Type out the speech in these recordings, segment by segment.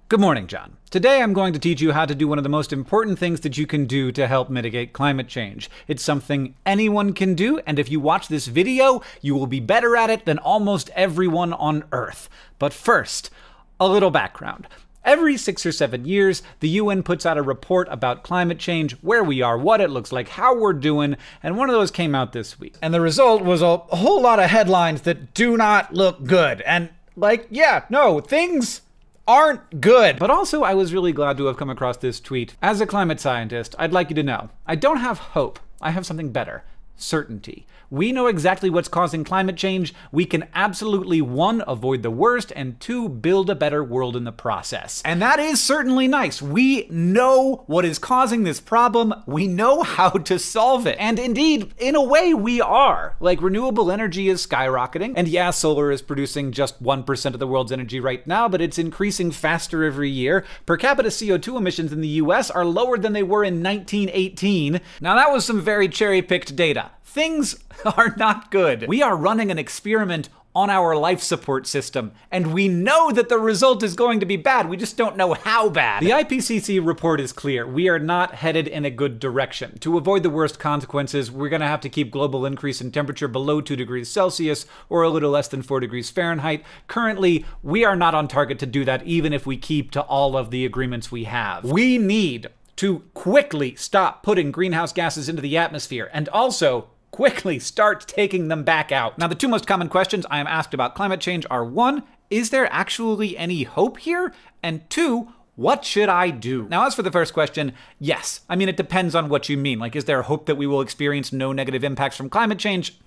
Good morning, John. Today I'm going to teach you how to do one of the most important things that you can do to help mitigate climate change. It's something anyone can do, and if you watch this video, you will be better at it than almost everyone on Earth. But first, a little background. Every 6 or 7 years, the UN puts out a report about climate change, where we are, what it looks like, how we're doing, and one of those came out this week. And the result was a whole lot of headlines that do not look good. And things aren't good. But also, I was really glad to have come across this tweet. As a climate scientist, I'd like you to know, I don't have hope. I have something better. Certainty. We know exactly what's causing climate change. We can absolutely, 1, avoid the worst, and 2, build a better world in the process. And that is certainly nice. We know what is causing this problem. We know how to solve it. And indeed, in a way, we are. Like, renewable energy is skyrocketing. And yeah, solar is producing just 1% of the world's energy right now, but it's increasing faster every year. Per capita CO2 emissions in the US are lower than they were in 1918. Now, that was some very cherry-picked data. Things are not good. We are running an experiment on our life support system, and we know that the result is going to be bad. We just don't know how bad. The IPCC report is clear. We are not headed in a good direction. To avoid the worst consequences, we're going to have to keep global increase in temperature below 2 degrees Celsius or a little less than 4 degrees Fahrenheit. Currently, we are not on target to do that, even if we keep to all of the agreements we have. We need to quickly stop putting greenhouse gases into the atmosphere, and also quickly start taking them back out. Now, the 2 most common questions I am asked about climate change are 1, is there actually any hope here? And 2, what should I do? Now, as for the first question, yes. I mean, it depends on what you mean. Like, is there hope that we will experience no negative impacts from climate change?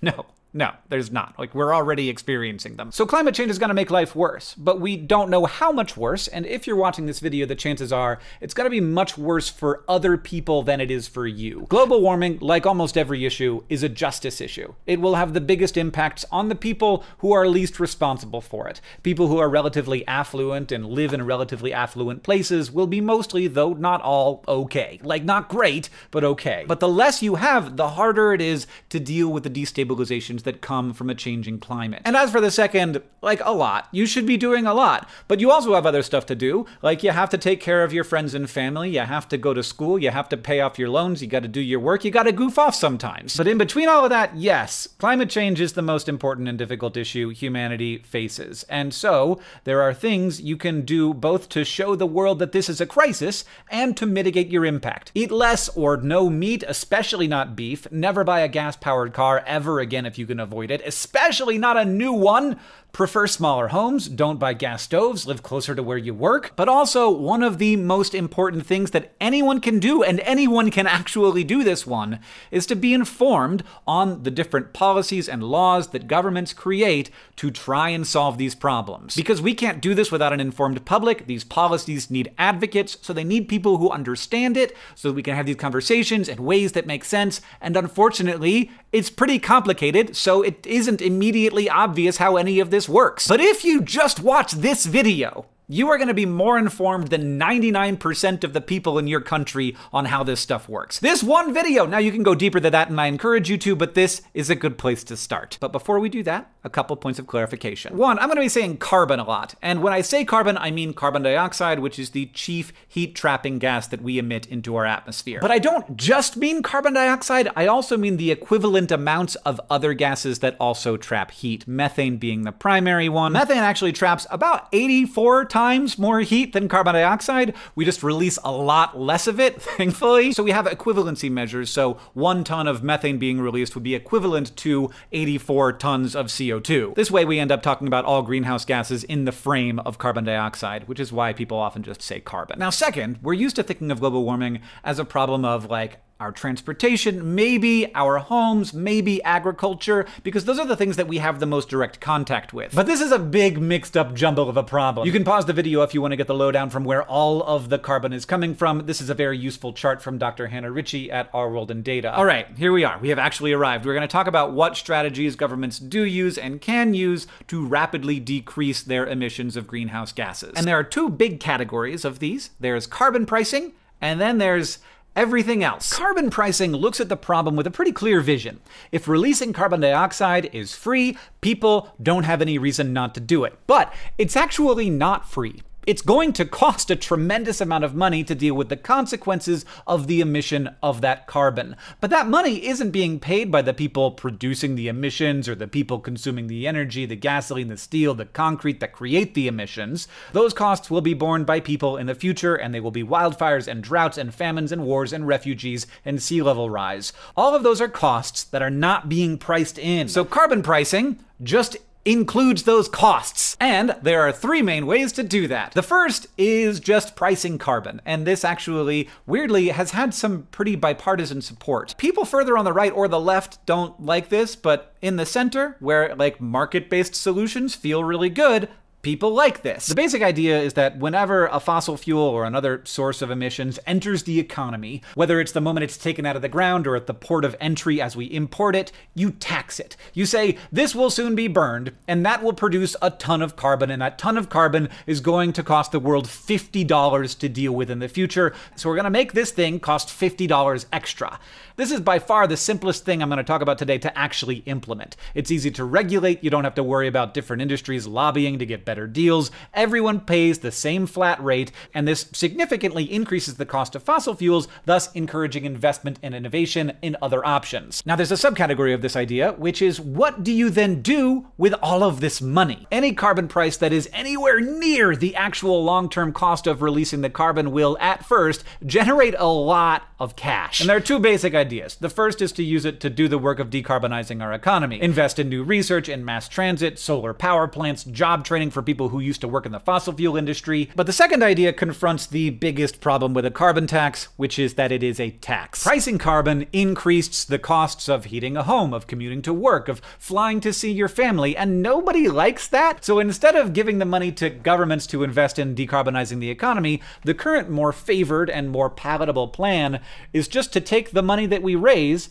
No, there's not. Like, we're already experiencing them. So climate change is gonna make life worse, but we don't know how much worse, and if you're watching this video, the chances are it's gonna be much worse for other people than it is for you. Global warming, like almost every issue, is a justice issue. It will have the biggest impacts on the people who are least responsible for it. People who are relatively affluent and live in relatively affluent places will be mostly, though not all, okay. Like, not great, but okay. But the less you have, the harder it is to deal with the destabilizations that come from a changing climate. And as for the second, like, a lot. You should be doing a lot. But you also have other stuff to do. Like, you have to take care of your friends and family, you have to go to school, you have to pay off your loans, you gotta do your work, you gotta goof off sometimes. But in between all of that, yes, climate change is the most important and difficult issue humanity faces. And so, there are things you can do both to show the world that this is a crisis and to mitigate your impact. Eat less or no meat, especially not beef. Never buy a gas-powered car ever again if you can avoid it, especially not a new one. Prefer smaller homes, don't buy gas stoves, live closer to where you work. But also, one of the most important things that anyone can do, and anyone can actually do this one, is to be informed on the different policies and laws that governments create to try and solve these problems. Because we can't do this without an informed public. These policies need advocates, so they need people who understand it, so that we can have these conversations in ways that make sense. And unfortunately, it's pretty complicated, so it isn't immediately obvious how any of this works. But if you just watch this video, you are going to be more informed than 99% of the people in your country on how this stuff works. This one video! Now, you can go deeper than that, and I encourage you to, but this is a good place to start. But before we do that, a couple points of clarification. 1, I'm going to be saying carbon a lot. And when I say carbon, I mean carbon dioxide, which is the chief heat-trapping gas that we emit into our atmosphere. But I don't just mean carbon dioxide, I also mean the equivalent amounts of other gases that also trap heat, methane being the primary one. Methane actually traps about 84 times more heat than carbon dioxide. We just release a lot less of it, thankfully. So we have equivalency measures. So 1 ton of methane being released would be equivalent to 84 tons of CO2. This way we end up talking about all greenhouse gases in the frame of carbon dioxide, which is why people often just say carbon. Now, second, we're used to thinking of global warming as a problem of, like, our transportation, maybe our homes, maybe agriculture, because those are the things that we have the most direct contact with. But this is a big mixed up jumble of a problem. You can pause the video if you want to get the lowdown from where all of the carbon is coming from. This is a very useful chart from Dr. Hannah Ritchie at Our World in Data. All right, here we are. We have actually arrived. We're going to talk about what strategies governments do use and can use to rapidly decrease their emissions of greenhouse gases. And there are 2 big categories of these. There's carbon pricing, and then there's everything else. Carbon pricing looks at the problem with a pretty clear vision. If releasing carbon dioxide is free, people don't have any reason not to do it. But it's actually not free. it's going to cost a tremendous amount of money to deal with the consequences of the emission of that carbon. But that money isn't being paid by the people producing the emissions or the people consuming the energy, the gasoline, the steel, the concrete that create the emissions. Those costs will be borne by people in the future, and they will be wildfires and droughts and famines and wars and refugees and sea level rise. All of those are costs that are not being priced in. So carbon pricing just includes those costs. And there are three main ways to do that. The first is just pricing carbon, and this actually, weirdly, has had some pretty bipartisan support. People further on the right or the left don't like this, but in the center, where like market-based solutions feel really good, people like this. The basic idea is that whenever a fossil fuel or another source of emissions enters the economy, whether it's the moment it's taken out of the ground or at the port of entry as we import it, you tax it. You say, this will soon be burned, and that will produce a ton of carbon, and that ton of carbon is going to cost the world $50 to deal with in the future, so we're gonna make this thing cost $50 extra. This is by far the simplest thing I'm going to talk about today to actually implement. It's easy to regulate, you don't have to worry about different industries lobbying to get better deals, everyone pays the same flat rate, and this significantly increases the cost of fossil fuels, thus encouraging investment and innovation in other options. Now there's a subcategory of this idea, which is what do you then do with all of this money? Any carbon price that is anywhere near the actual long-term cost of releasing the carbon will, at first, generate a lot of cash. And there are two basic ideas. The first is to use it to do the work of decarbonizing our economy. Invest in new research in mass transit, solar power plants, job training for people who used to work in the fossil fuel industry. But the second idea confronts the biggest problem with a carbon tax, which is that it is a tax. Pricing carbon increased the costs of heating a home, of commuting to work, of flying to see your family, and nobody likes that. So instead of giving the money to governments to invest in decarbonizing the economy, the current more favored and more palatable plan is just to take the money that we raise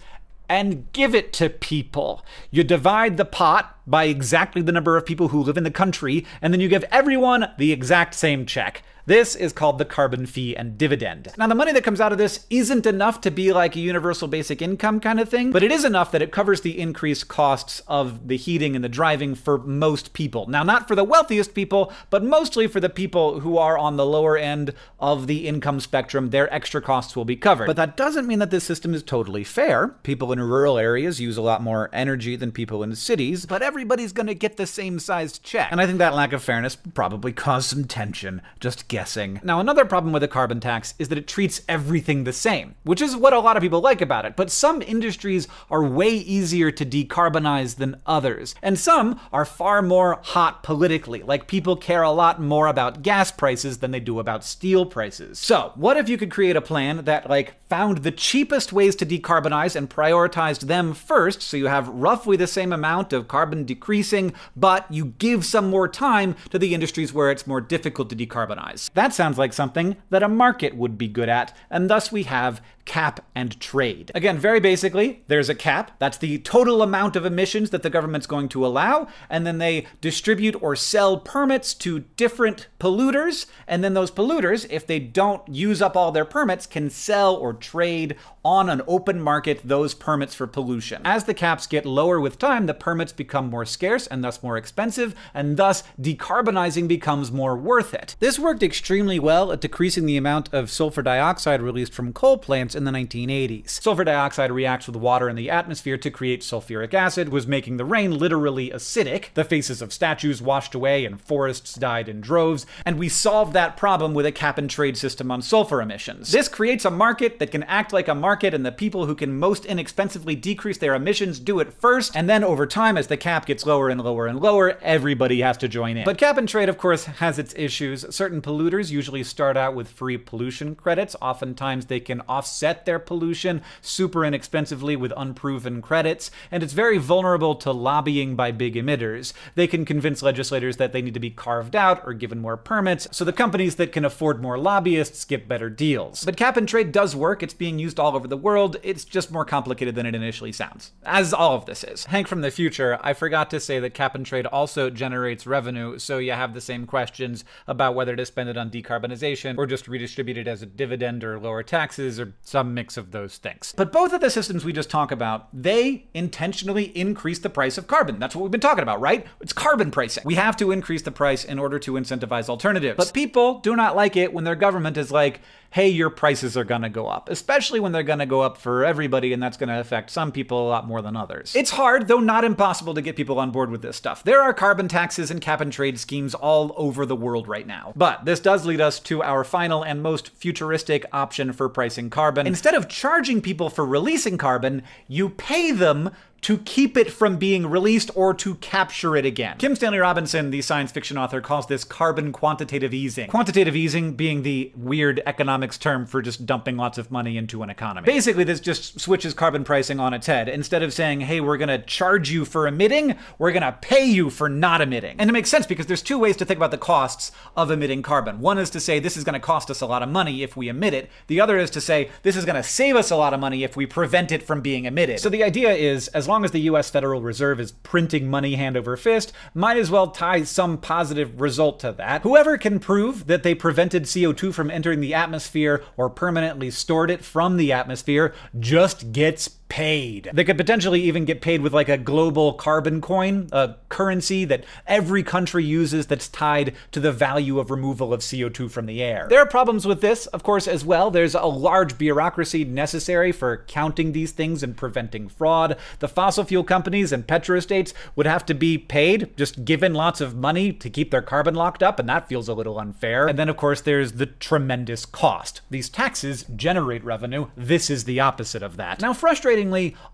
and give it to people. You divide the pot by exactly the number of people who live in the country, and then you give everyone the exact same check. This is called the carbon fee and dividend. Now, the money that comes out of this isn't enough to be like a universal basic income kind of thing, but it is enough that it covers the increased costs of the heating and the driving for most people. Now, not for the wealthiest people, but mostly for the people who are on the lower end of the income spectrum. Their extra costs will be covered. But that doesn't mean that this system is totally fair. People in rural areas use a lot more energy than people in cities, but everybody's gonna get the same sized check. And I think that lack of fairness probably caused some tension. Just guessing. Now, another problem with a carbon tax is that it treats everything the same, which is what a lot of people like about it. But some industries are way easier to decarbonize than others. And some are far more hot politically, like people care a lot more about gas prices than they do about steel prices. So, what if you could create a plan that, found the cheapest ways to decarbonize and prioritized them first, so you have roughly the same amount of carbon decreasing, but you give some more time to the industries where it's more difficult to decarbonize? That sounds like something that a market would be good at, and thus we have cap and trade. Again, very basically, there's a cap. That's the total amount of emissions that the government's going to allow, and then they distribute or sell permits to different polluters, and then those polluters, if they don't use up all their permits, can sell or trade on an open market those permits for pollution. As the caps get lower with time, the permits become more scarce and thus more expensive, and thus decarbonizing becomes more worth it. This worked extremely well at decreasing the amount of sulfur dioxide released from coal plants in the 1980s. Sulfur dioxide reacts with water in the atmosphere to create sulfuric acid, was making the rain literally acidic. The faces of statues washed away and forests died in droves, and we solved that problem with a cap and trade system on sulfur emissions. This creates a market that can act like a market, and the people who can most inexpensively decrease their emissions do it first, and then over time, as the cap gets lower and lower and lower, everybody has to join in. But cap and trade, of course, has its issues. Certain polluters usually start out with free pollution credits. Oftentimes they can offset their pollution super inexpensively with unproven credits, and it's very vulnerable to lobbying by big emitters. They can convince legislators that they need to be carved out or given more permits, so the companies that can afford more lobbyists get better deals. But cap and trade does work. It's being used all over the world. It's just more complicated than it initially sounds, as all of this is. Hank from the future, I forgot to say that cap and trade also generates revenue, so you have the same questions about whether to spend it on decarbonization or just redistribute it as a dividend or lower taxes or some mix of those things. But both of the systems we just talked about, they intentionally increase the price of carbon. That's what we've been talking about, right? It's carbon pricing. We have to increase the price in order to incentivize alternatives. But people do not like it when their government is like, hey, your prices are gonna go up, especially when they're gonna go up for everybody, and that's gonna affect some people a lot more than others. It's hard, though not impossible, to get people on board with this stuff. There are carbon taxes and cap and trade schemes all over the world right now. But this does lead us to our final and most futuristic option for pricing carbon. Instead of charging people for releasing carbon, you pay them to keep it from being released or to capture it again. Kim Stanley Robinson, the science fiction author, calls this carbon quantitative easing. Quantitative easing being the weird economics term for just dumping lots of money into an economy. Basically, this just switches carbon pricing on its head. Instead of saying, hey, we're gonna charge you for emitting, we're gonna pay you for not emitting. And it makes sense because there's two ways to think about the costs of emitting carbon. One is to say this is gonna cost us a lot of money if we emit it. The other is to say this is gonna save us a lot of money if we prevent it from being emitted. So the idea is, as long as the US Federal Reserve is printing money hand over fist, might as well tie some positive result to that. Whoever can prove that they prevented CO2 from entering the atmosphere or permanently stored it from the atmosphere just gets paid. They could potentially even get paid with like a global carbon coin, a currency that every country uses that's tied to the value of removal of CO2 from the air. There are problems with this, of course, as well. There's a large bureaucracy necessary for counting these things and preventing fraud. The fossil fuel companies and petrostates would have to be paid, just given lots of money to keep their carbon locked up, and that feels a little unfair. And then, of course, there's the tremendous cost. These taxes generate revenue. This is the opposite of that. Now, frustratingly,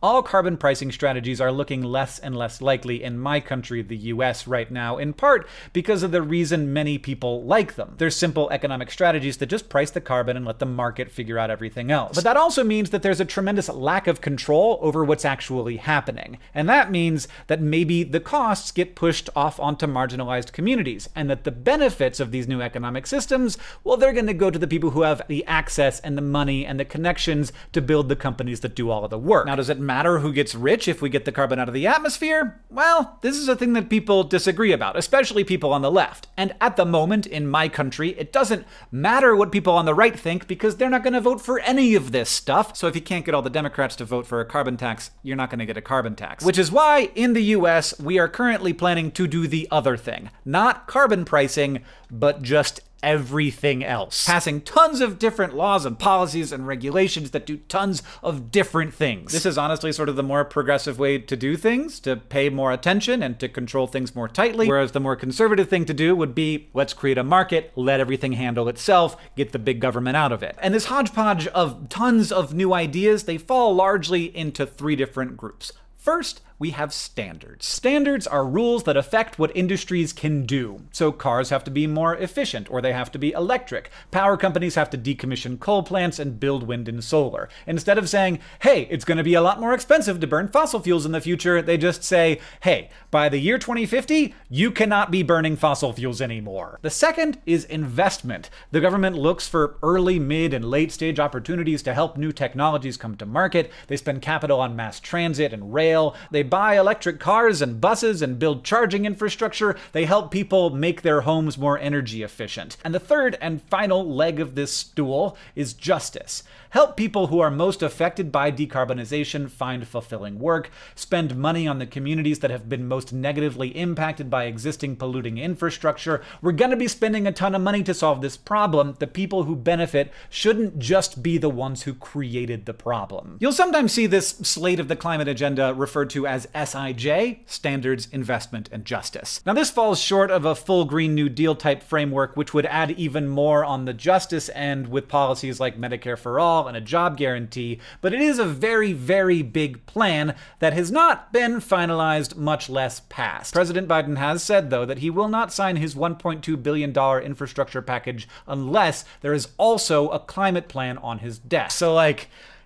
all carbon pricing strategies are looking less and less likely in my country, the US, right now, in part because of the reason many people like them. They're simple economic strategies that just price the carbon and let the market figure out everything else. But that also means that there's a tremendous lack of control over what's actually happening. And that means that maybe the costs get pushed off onto marginalized communities, and that the benefits of these new economic systems, well, they're going to go to the people who have the access and the money and the connections to build the companies that do all of the work. Now, does it matter who gets rich if we get the carbon out of the atmosphere? Well, this is a thing that people disagree about, especially people on the left. And at the moment, in my country, it doesn't matter what people on the right think because they're not going to vote for any of this stuff. So if you can't get all the Democrats to vote for a carbon tax, you're not going to get a carbon tax. Which is why, in the US, we are currently planning to do the other thing. Not carbon pricing, but just everything else. Passing tons of different laws and policies and regulations that do tons of different things. This is honestly sort of the more progressive way to do things, to pay more attention and to control things more tightly, whereas the more conservative thing to do would be, let's create a market, let everything handle itself, get the big government out of it. And this hodgepodge of tons of new ideas, they fall largely into three different groups. First, we have standards. Standards are rules that affect what industries can do. So cars have to be more efficient, or they have to be electric. Power companies have to decommission coal plants and build wind and solar. Instead of saying, hey, it's going to be a lot more expensive to burn fossil fuels in the future, they just say, hey, by the year 2050, you cannot be burning fossil fuels anymore. The second is investment. The government looks for early, mid, and late stage opportunities to help new technologies come to market. They spend capital on mass transit and rail. They buy electric cars and buses and build charging infrastructure. They help people make their homes more energy efficient. And the third and final leg of this stool is justice. Help people who are most affected by decarbonization find fulfilling work, spend money on the communities that have been most negatively impacted by existing polluting infrastructure. We're going to be spending a ton of money to solve this problem. The people who benefit shouldn't just be the ones who created the problem. You'll sometimes see this slate of the climate agenda referred to as SIJ, Standards, Investment, and Justice. Now, this falls short of a full Green New Deal type framework, which would add even more on the justice end with policies like Medicare for All and a job guarantee, but it is a very, very big plan that has not been finalized, much less passed. President Biden has said, though, that he will not sign his $1.2 billion infrastructure package unless there is also a climate plan on his desk. So,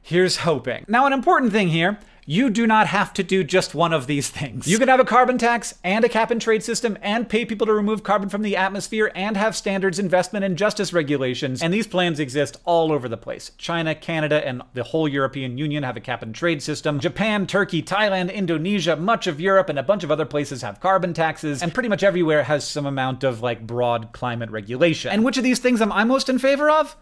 here's hoping. Now, an important thing here, you do not have to do just one of these things. You can have a carbon tax and a cap and trade system and pay people to remove carbon from the atmosphere and have standards, investment, and justice regulations. And these plans exist all over the place. China, Canada, and the whole European Union have a cap and trade system. Japan, Turkey, Thailand, Indonesia, much of Europe, and a bunch of other places have carbon taxes. And pretty much everywhere has some amount of broad climate regulation. And which of these things am I most in favor of?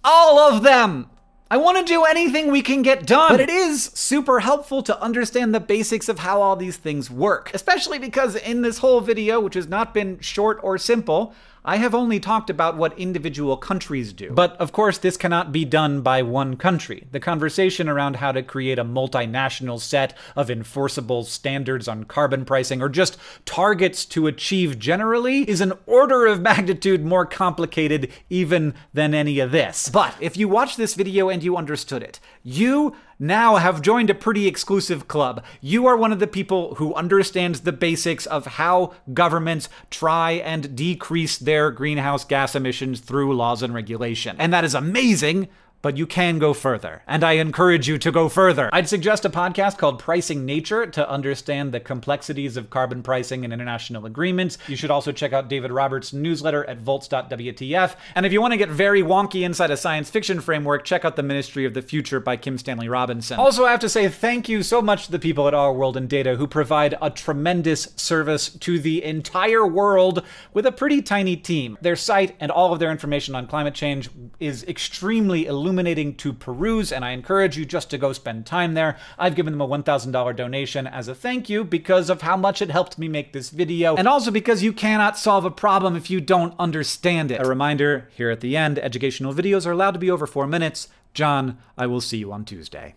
All of them! I want to do anything we can get done. But it is super helpful to understand the basics of how all these things work, especially because in this whole video, which has not been short or simple, I have only talked about what individual countries do. But of course, this cannot be done by one country. The conversation around how to create a multinational set of enforceable standards on carbon pricing, or just targets to achieve generally, is an order of magnitude more complicated even than any of this. But if you watch this video and you understood it, you now have joined a pretty exclusive club. You are one of the people who understands the basics of how governments try and decrease their greenhouse gas emissions through laws and regulation. And that is amazing, but you can go further, and I encourage you to go further. I'd suggest a podcast called Pricing Nature to understand the complexities of carbon pricing and international agreements. You should also check out David Roberts' newsletter at volts.wtf. And if you want to get very wonky inside a science fiction framework, check out The Ministry of the Future by Kim Stanley Robinson. Also, I have to say thank you so much to the people at Our World in Data who provide a tremendous service to the entire world with a pretty tiny team. Their site and all of their information on climate change is extremely illuminating to peruse, and I encourage you just to go spend time there. I've given them a $1,000 donation as a thank you because of how much it helped me make this video, and also because you cannot solve a problem if you don't understand it. A reminder here at the end, educational videos are allowed to be over 4 minutes. John, I will see you on Tuesday.